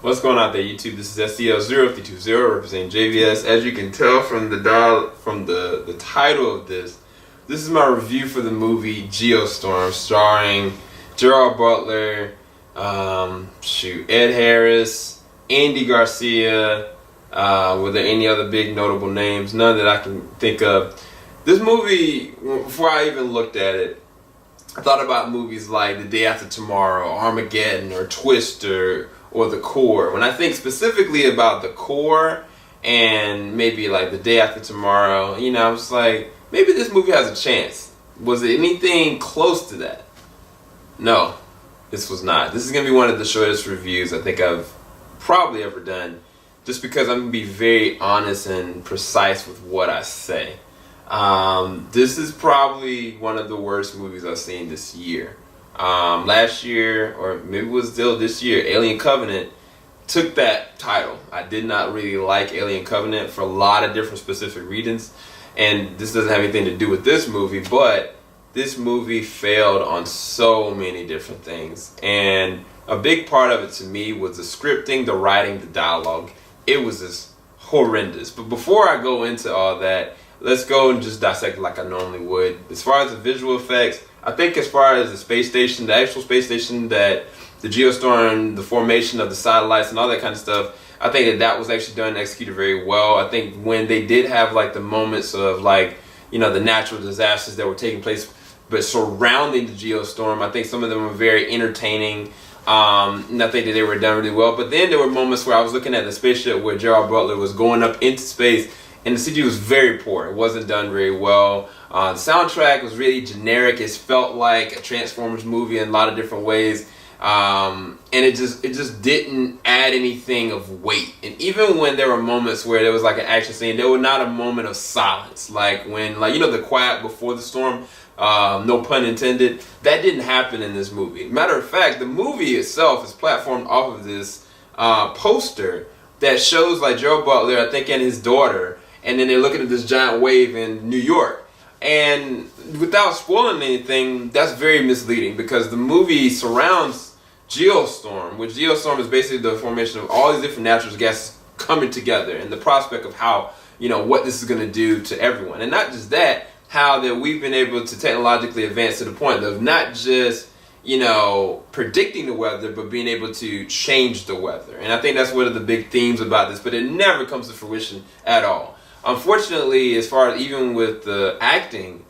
What's going on there, YouTube? This is SCL0320 representing JVS. As you can tell from the title of this is my review for the movie Geostorm, starring Gerard, Butler, Ed Harris, Andy Garcia. Were there any other big notable names? None that I can think of. This movie, before I even looked at it, I thought about movies like The Day After Tomorrow, Armageddon, or Twister, or The Core. When I think specifically about The Core and maybe like The Day After Tomorrow, I was like, maybe this movie has a chance. Was it anything close to that? No, this was not. This is going to be one of the shortest reviews I think I've probably ever done, just because I'm going to be very honest and precise with what I say. This is probably one of the worst movies I've seen this year. Last year, or maybe it was still this year, Alien Covenant took that title. I did not really like Alien Covenant for a lot of different specific reasons, and this doesn't have anything to do with this movie, but this movie failed on so many different things, and a big part of it to me was the scripting, the writing, the dialogue. It was just horrendous. But before I go into all that, let's go and just dissect it like I normally would. As far as the visual effects, I think as far as the space station, the actual space station, that the Geostorm, the formation of the satellites and all that kind of stuff, I think that was actually done and executed very well. I think when they did have like the moments of like, the natural disasters that were taking place but surrounding the Geostorm, I think some of them were very entertaining. And I think that they were done really well. But then there were moments where I was looking at the spaceship where Gerard Butler was going up into space, and the CG was very poor. It wasn't done very well. The soundtrack was really generic. It felt like a Transformers movie in a lot of different ways. And it just didn't add anything of weight. And even when there were moments where there was like an action scene, there was not a moment of silence. Like when, the quiet before the storm, no pun intended, that didn't happen in this movie. Matter of fact, the movie itself is platformed off of this poster that shows like Gerard Butler, I think, and his daughter, and then they're looking at this giant wave in New York. And without spoiling anything, that's very misleading because the movie surrounds Geostorm, which Geostorm is basically the formation of all these different natural gases coming together and the prospect of how, what this is going to do to everyone. And not just that, how that we've been able to technologically advance to the point of not just, predicting the weather, but being able to change the weather. And I think that's one of the big themes about this, but it never comes to fruition at all. Unfortunately, as far as even with the acting,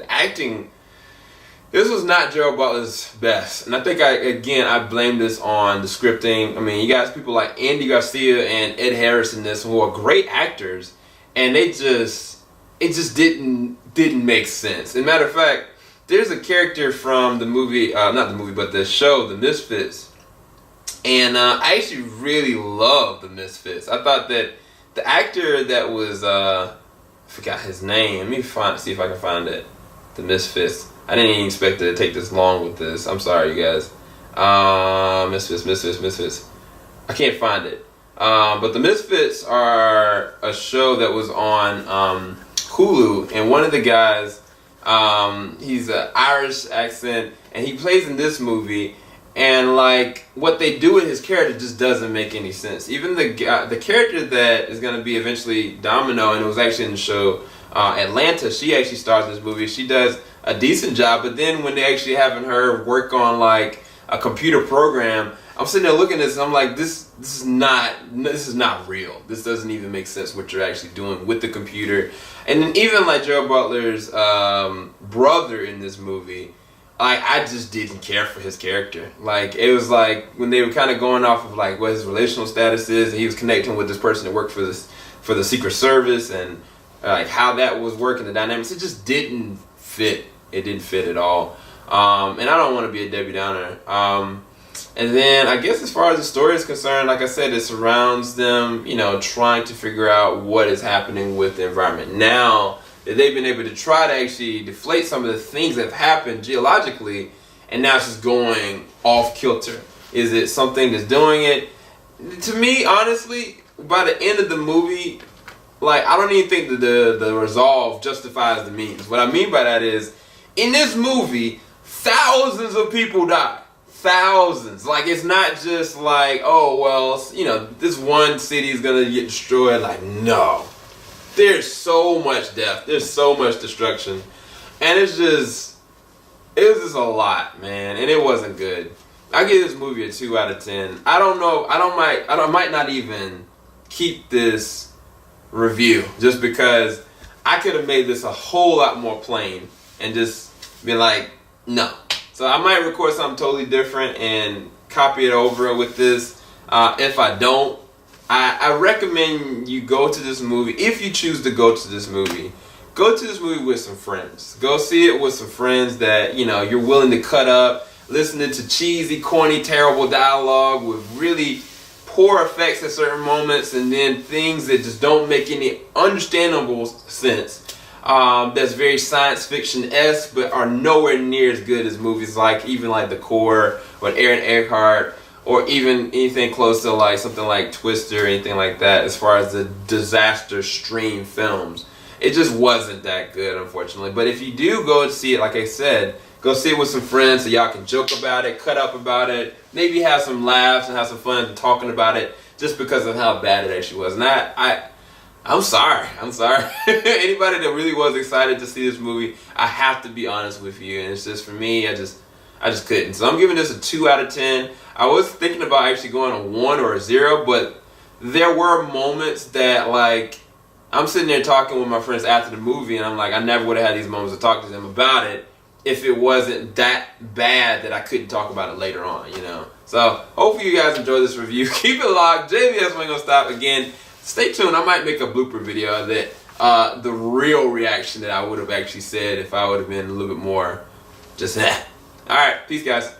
this was not Gerard Butler's best. And I think I blame this on the scripting. I mean, you got people like Andy Garcia and Ed Harris in this who are great actors, and it just didn't make sense. As a matter of fact, there's a character from the movie, not the movie, but the show, The Misfits. And I actually really love The Misfits. I thought that the actor that was, I forgot his name. Let me see if I can find it. The Misfits. I didn't even expect it to take this long with this. I'm sorry, you guys. Misfits. I can't find it. But The Misfits are a show that was on Hulu, and one of the guys, he's an Irish accent, and he plays in this movie. And like what they do with his character just doesn't make any sense. Even the character that is going to be eventually Domino, and it was actually in the show Atlanta, she actually stars in this movie. She does a decent job, but then when they actually having her work on like a computer program, I'm sitting there looking at this and I'm like, this is not real. This doesn't even make sense what you're actually doing with the computer. And then even like Gerard Butler's brother in this movie, I just didn't care for his character. Like, it was like when they were kind of going off of like what his relational status is, and he was connecting with this person that worked for the Secret Service, and like how that was working, the dynamics, it just didn't fit. It didn't fit at all. And I don't want to be a Debbie Downer. And then I guess as far as the story is concerned, like I said, it surrounds them, trying to figure out what is happening with the environment. Now that they've been able to try to actually deflate some of the things that have happened geologically, and now it's just going off kilter. Is it something that's doing it? To me, honestly, by the end of the movie, like, I don't even think that the resolve justifies the means. What I mean by that is, in this movie, thousands of people die. thousands. Like, it's not just like, oh, well, you know, this one city is going to get destroyed. Like, no. There's so much death. There's so much destruction. And it was just a lot, man. And it wasn't good. I give this movie a 2 out of 10. I don't know. I might not even keep this review just because I could have made this a whole lot more plain and just been like, no. So I might record something totally different and copy it over with this. If I don't, I recommend you go to this movie. If you choose to go to this movie, go to this movie with some friends. Go see it with some friends that, you know, you're willing to cut up, listening to cheesy, corny, terrible dialogue with really poor effects at certain moments, and then things that just don't make any understandable sense. That's very science fiction-esque, but are nowhere near as good as movies like even like The Core or Aaron Eckhart, or even anything close to like something like Twister or anything like that. As far as the disaster stream films, it just wasn't that good, unfortunately. But if you do go to see it, like I said, go see it with some friends so y'all can joke about it, cut up about it, maybe have some laughs and have some fun talking about it, just because of how bad it actually was. And I'm sorry. Anybody that really was excited to see this movie, I have to be honest with you. And it's just, for me, I just couldn't. So I'm giving this a 2 out of 10. I was thinking about actually going a 1 or a 0, but there were moments that, like, I'm sitting there talking with my friends after the movie, and I'm like, I never would have had these moments to talk to them about it if it wasn't that bad that I couldn't talk about it later on, you know. So hopefully you guys enjoy this review. Keep it locked. JVS ain't gonna stop. Again, stay tuned. I might make a blooper video of that, the real reaction that I would have actually said if I would have been a little bit more just that. All right, peace, guys.